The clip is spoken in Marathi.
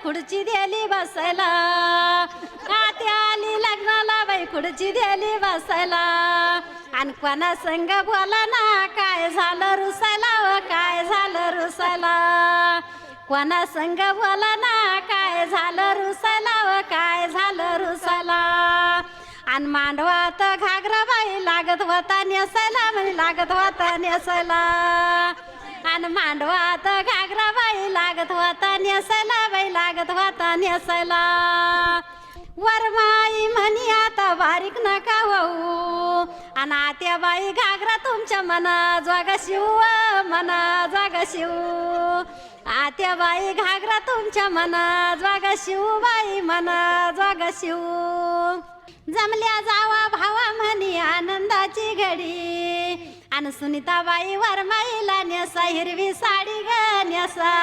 खुर्ची दिली बसायला, आत्या आली लग्नाला बाई खुर्ची दिली बसायला. आणि कोणा संग बोला ना काय झालं रुसायला व काय झालं रुसायला. कोणा संग बोला ना काय झालं रुसायला व काय झालं रुसायला. आणि मांडवात घागरा बाई लागत होता नेसायला म्हणे लागत होता नेसायला. आणि मांडवात घागरा बाई लागत होता नेसायला बाई लागत होता नेसायला. वरमाई म्हणी आता बारीक नका होऊ, आणि आत्या बाई घागरा तुमच्या मना जागा शिव मना जागा शिव. आत्या बाई घागरा तुमच्या मना जागा शिव बाई मना जागा शिव. जमल्या जावा भावा म्हणी आनंदाची घडी, आणि सुनीताबाई वरमाईला नेसा हिरवी साडी ग नेसा.